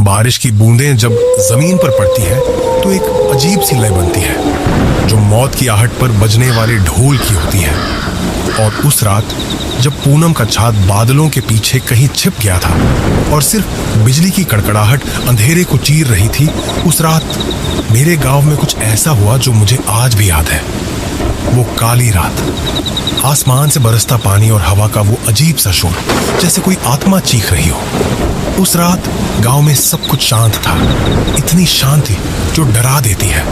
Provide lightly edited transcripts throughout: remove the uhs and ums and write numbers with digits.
बारिश की बूंदें जब जमीन पर पड़ती है तो एक अजीब सी लय बनती है जो मौत की आहट पर बजने वाले ढोल की होती है। और उस रात जब पूनम का छात बादलों के पीछे कहीं छिप गया था और सिर्फ बिजली की कड़कड़ाहट अंधेरे को चीर रही थी, उस रात मेरे गांव में कुछ ऐसा हुआ जो मुझे आज भी याद है। वो काली रात, आसमान से बरसता पानी और हवा का वो अजीब सा शोर, जैसे कोई आत्मा चीख रही हो। उस रात गांव में सब कुछ शांत था, इतनी शांति जो डरा देती है।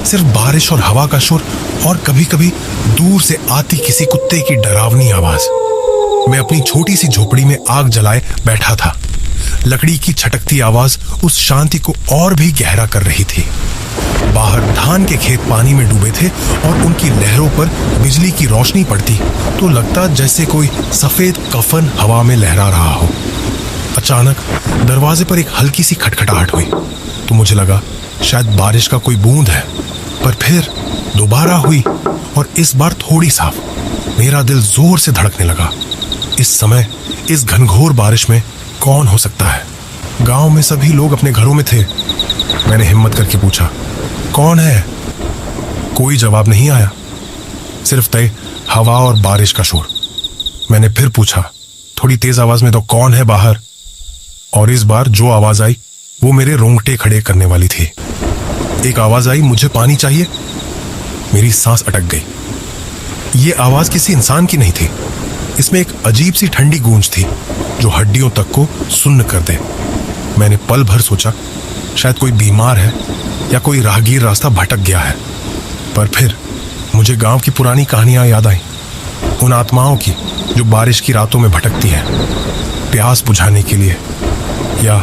सिर्फ बारिश और हवा का शोर और कभी कभी दूर से आती किसी कुत्ते की डरावनी आवाज। मैं अपनी छोटी सी झोपड़ी में आग जलाए बैठा था। लकड़ी की छटकती आवाज उस शांति को और भी गहरा कर रही थी। बाहर धान के खेत पानी में डूबे थे और उनकी लहरों पर बिजली की रोशनी पड़ती तो लगता जैसे कोई सफेद कफन हवा में लहरा रहा हो। अचानक दरवाजे पर एक हल्की सी खटखटाहट हुई तो मुझे लगा शायद बारिश का कोई बूंद है, पर फिर दोबारा हुई और इस बार थोड़ी साफ। मेरा दिल जोर से धड़कने लगा। इस समय इस घनघोर बारिश में कौन हो सकता है? गांव में सभी लोग अपने घरों में थे। मैंने हिम्मत करके पूछा, कौन है? कोई जवाब नहीं आया, सिर्फ तय हवा और बारिश का शोर। मैंने फिर पूछा थोड़ी तेज आवाज में, तो कौन है बाहर? और इस बार जो आवाज आई वो मेरे रोंगटे खड़े करने वाली थी। एक आवाज आई, मुझे पानी चाहिए। मेरी सांस अटक गई। ये आवाज किसी इंसान की नहीं थी, इसमें एक अजीब सी ठंडी गूंज थी जो हड्डियों तक को सुन्न कर दे। मैंने पल भर सोचा शायद कोई बीमार है या कोई राहगीर रास्ता भटक गया है, पर फिर मुझे गांव की पुरानी कहानियां याद आई, उन आत्माओं की जो बारिश की रातों में भटकती हैं, प्यास बुझाने के लिए या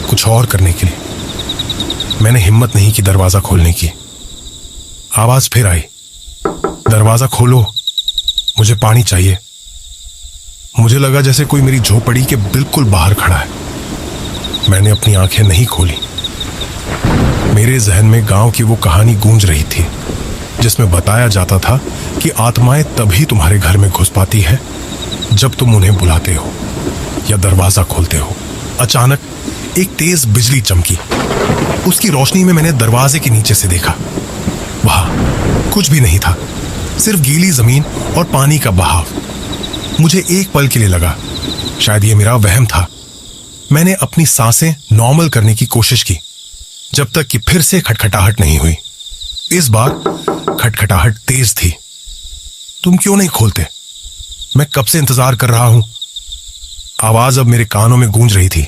कुछ और करने के लिए। मैंने हिम्मत नहीं की दरवाजा खोलने की। आवाज फिर आई, दरवाजा खोलो, मुझे पानी चाहिए। मुझे लगा जैसे कोई मेरी झोपड़ी के बिल्कुल बाहर खड़ा है। मैंने अपनी आंखें नहीं खोली। मेरे जहन में गांव की वो कहानी गूंज रही थी जिसमें बताया जाता था कि आत्माएं तभी तुम्हारे घर में घुस पाती है जब तुम उन्हें बुलाते हो या दरवाजा खोलते हो। अचानक एक तेज बिजली चमकी। उसकी रोशनी में मैंने दरवाजे के नीचे से देखा। वहां कुछ भी नहीं था, सिर्फ गीली जमीन और पानी का बहाव। मुझे एक पल के लिए लगा शायद ये मेरा वहम था। मैंने अपनी सांसें नॉर्मल करने की कोशिश की जब तक कि फिर से खटखटाहट नहीं हुई। इस बार खटखटाहट तेज थी। तुम क्यों नहीं खोलते? मैं कब से इंतजार कर रहा हूं। आवाज अब मेरे कानों में गूंज रही थी,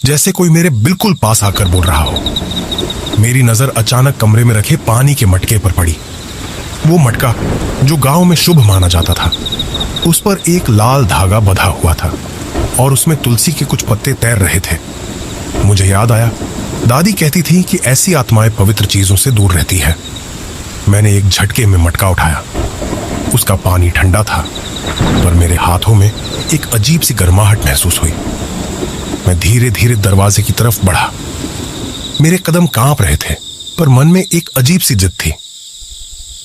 जैसे कोई मेरे बिल्कुल पास आकर बोल रहा हो। मेरी नजर अचानक कमरे में रखे पानी के मटके पर पड़ी। वो मटका जो गांव में शुभ माना जाता था, उस पर एक लाल धागा बंधा हुआ था और उसमें तुलसी के कुछ पत्ते तैर रहे थे। मुझे याद आया, दादी कहती थी कि ऐसी आत्माएं पवित्र चीजों से दूर रहती है। मैंने एक झटके में मटका उठाया। उसका पानी ठंडा था, पर मेरे हाथों में एक अजीब सी गर्माहट महसूस हुई। मैं धीरे धीरे दरवाजे की तरफ बढ़ा। मेरे कदम कांप रहे थे, पर मन में एक अजीब सी जिद थी।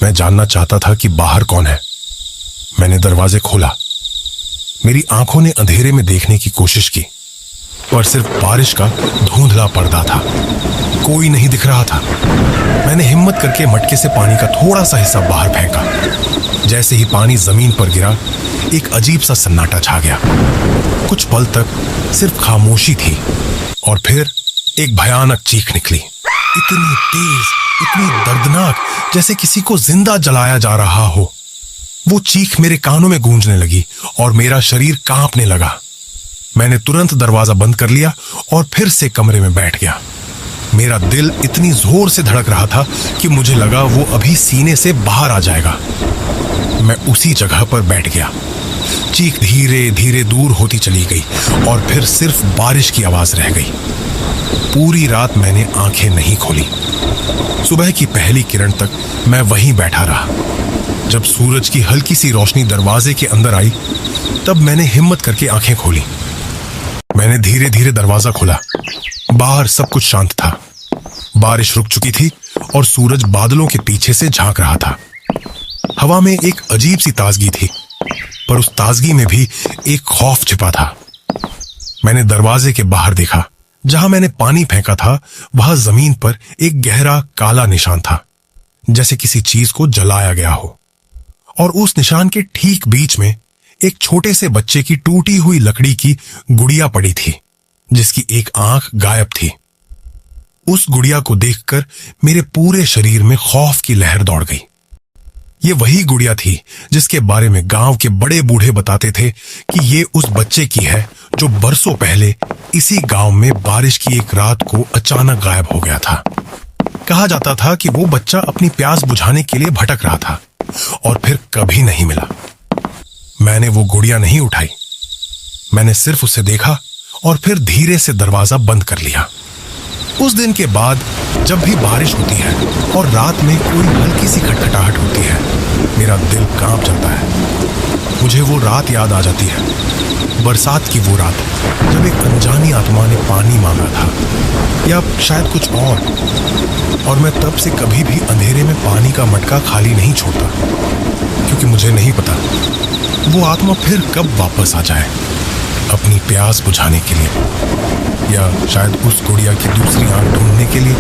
मैं जानना चाहता था कि बाहर कौन है। मैंने दरवाजे खोला। मेरी आंखों ने अंधेरे में देखने की कोशिश की, पर सिर्फ बारिश का धुंधला पर्दा था। कोई नहीं दिख रहा था। मैंने हिम्मत करके मटके से पानी का थोड़ा सा हिस्सा बाहर फेंका। जैसे ही पानी जमीन पर गिरा, एक अजीब सा सन्नाटा छा गया। कुछ पल तक सिर्फ खामोशी थी और फिर एक भयानक चीख निकली, इतनी तेज, इतनी दर्दनाक, जैसे किसी को जिंदा जलाया जा रहा हो। वो चीख मेरे कानों में गूंजने लगी और मेरा शरीर कांपने लगा। मैंने तुरंत दरवाजा बंद कर लिया और फिर से कमरे में बैठ गया। मेरा दिल इतनी जोर से धड़क रहा था कि मुझे लगा वो अभी सीने से बाहर आ जाएगा। मैं उसी जगह पर बैठ गया। चीख धीरे धीरे दूर होती चली गई और फिर सिर्फ बारिश की आवाज रह गई। पूरी रात मैंने आंखें नहीं खोली। सुबह की पहली किरण तक मैं वहीं बैठा रहा। जब सूरज की हल्की सी रोशनी दरवाजे के अंदर आई, तब मैंने हिम्मत करके आंखें खोली। मैंने धीरे धीरे दरवाजा खोला। बाहर सब कुछ शांत था। बारिश रुक चुकी थी और सूरज बादलों के पीछे से झांक रहा था। हवा में एक अजीब सी ताजगी थी, पर उस ताजगी में भी एक खौफ छिपा था। मैंने दरवाजे के बाहर देखा जहां मैंने पानी फेंका था वहां जमीन पर एक गहरा काला निशान था, जैसे किसी चीज को जलाया गया हो। और उस निशान के ठीक बीच में एक छोटे से बच्चे की टूटी हुई लकड़ी की गुड़िया पड़ी थी, जिसकी एक आंख गायब थी। उस गुड़िया को देखकर मेरे पूरे शरीर में खौफ की लहर दौड़ गई। ये वही गुड़िया थी जिसके बारे में गांव के बड़े बूढ़े बताते थे कि ये उस बच्चे की है जो बरसों पहले इसी गांव में बारिश की एक रात को अचानक गायब हो गया था। कहा जाता था कि वो बच्चा अपनी प्यास बुझाने के लिए भटक रहा था और फिर कभी नहीं मिला। मैंने वो गुड़िया नहीं उठाई, मैंने सिर्फ उसे देखा और फिर धीरे से दरवाजा बंद कर लिया। उस दिन के बाद जब भी बारिश होती है और रात में कोई हल्की सी खटखटाहट होती है, मेरा दिल कांप जाता है। मुझे वो रात याद आ जाती है, बरसात की वो रात जब एक अनजानी आत्मा ने पानी मांगा था, या शायद कुछ और मैं तब से कभी भी अंधेरे में पानी का मटका खाली नहीं छोड़ता, क्योंकि मुझे नहीं पता वो आत्मा फिर कब वापस आ जाए अपनी प्यास बुझाने के लिए, या शायद उस गुड़िया की दूसरी आंख ढूंढने के लिए।